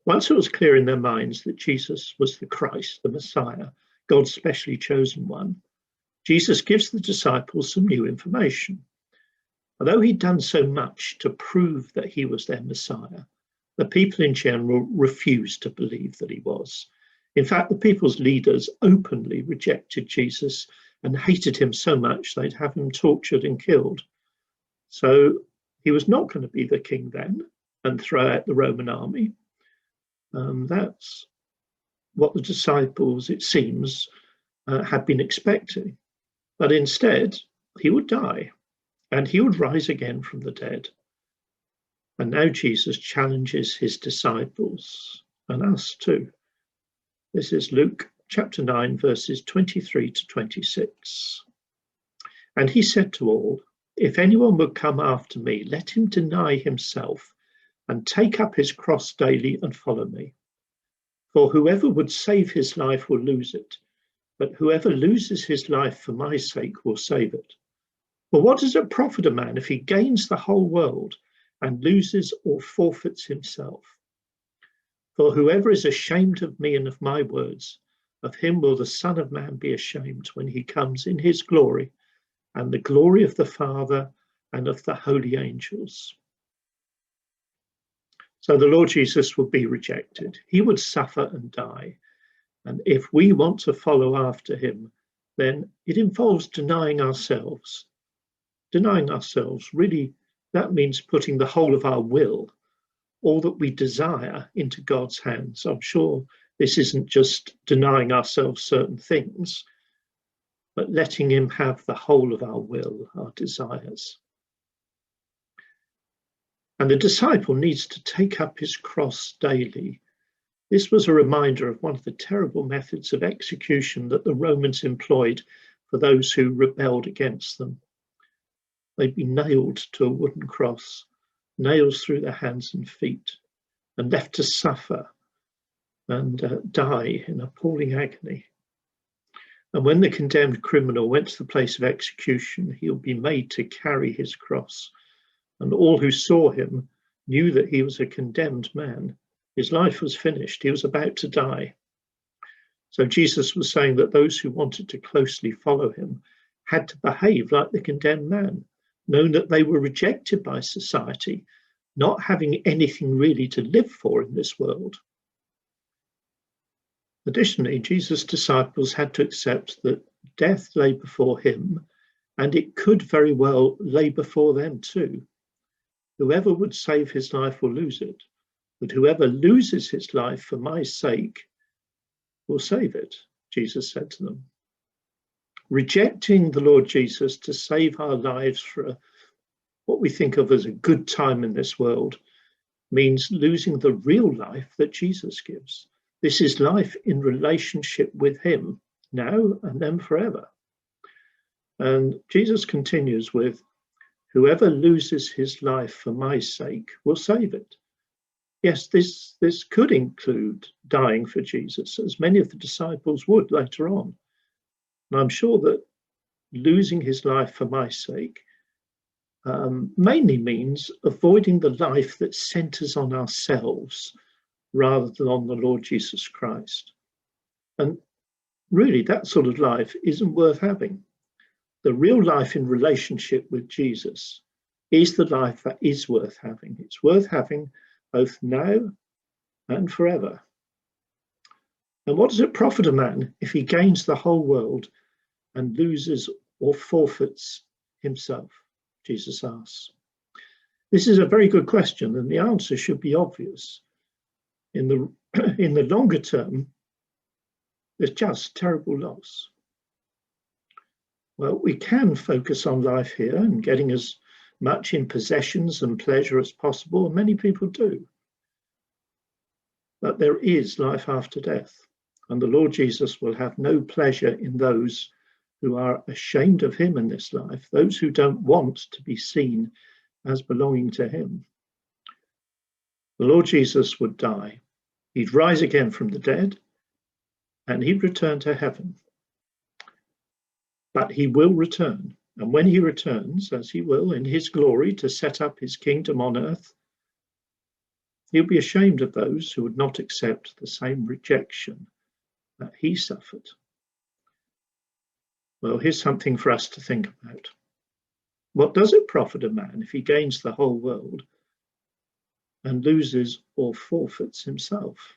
Once it was clear in their minds that Jesus was the Christ, the Messiah, God's specially chosen one, Jesus gives the disciples some new information. Although he'd done so much to prove that he was their Messiah, the people in general refused to believe that he was. In fact, the people's leaders openly rejected Jesus and hated him so much they'd have him tortured and killed. So he was not going to be the king then and throw out the Roman army. That's what the disciples, it seems, had been expecting. But instead, he would die and he would rise again from the dead. And now Jesus challenges his disciples and us too. This is Luke chapter 9, verses 23 to 26. And he said to all, "If anyone would come after me, let him deny himself and take up his cross daily and follow me. For whoever would save his life will lose it, but whoever loses his life for my sake will save it. For what does it profit a man if he gains the whole world and loses or forfeits himself? For whoever is ashamed of me and of my words, of him will the Son of Man be ashamed when he comes in his glory and the glory of the Father and of the holy angels." So the Lord Jesus would be rejected. He would suffer and die. And if we want to follow after him, then it involves denying ourselves. Denying ourselves, really, that means putting the whole of our will, all that we desire, into God's hands. I'm sure this isn't just denying ourselves certain things, but letting him have the whole of our will, our desires. And the disciple needs to take up his cross daily. This was a reminder of one of the terrible methods of execution that the Romans employed for those who rebelled against them. They'd be nailed to a wooden cross, nails through their hands and feet, and left to suffer and die in appalling agony. And when the condemned criminal went to the place of execution, he would be made to carry his cross. And all who saw him knew that he was a condemned man. His life was finished. He was about to die. So Jesus was saying that those who wanted to closely follow him had to behave like the condemned man, knowing that they were rejected by society, not having anything really to live for in this world. Additionally, Jesus' disciples had to accept that death lay before him, and it could very well lay before them too. Whoever would save his life will lose it, but whoever loses his life for my sake will save it, Jesus said to them. Rejecting the Lord Jesus to save our lives for what we think of as a good time in this world means losing the real life that Jesus gives. This is life in relationship with him, now and then forever. And Jesus continues with, "Whoever loses his life for my sake will save it." Yes, this could include dying for Jesus, as many of the disciples would later on. And I'm sure that losing his life for my sake mainly means avoiding the life that centers on ourselves rather than on the Lord Jesus Christ. And really, that sort of life isn't worth having. The real life in relationship with Jesus is the life that is worth having. It's worth having both now and forever. And what does it profit a man if he gains the whole world and loses or forfeits himself? Jesus asks. This is a very good question, and the answer should be obvious. In the longer term, there's just terrible loss. Well, we can focus on life here and getting as much in possessions and pleasure as possible, and many people do. But there is life after death, and the Lord Jesus will have no pleasure in those who are ashamed of him in this life, those who don't want to be seen as belonging to him. The Lord Jesus would die. He'd rise again from the dead, and he'd return to heaven. But he will return, and when he returns, as he will in his glory to set up his kingdom on earth, He'll be ashamed of those who would not accept the same rejection that he suffered. Well, here's something for us to think about. What does it profit a man if he gains the whole world and loses or forfeits himself?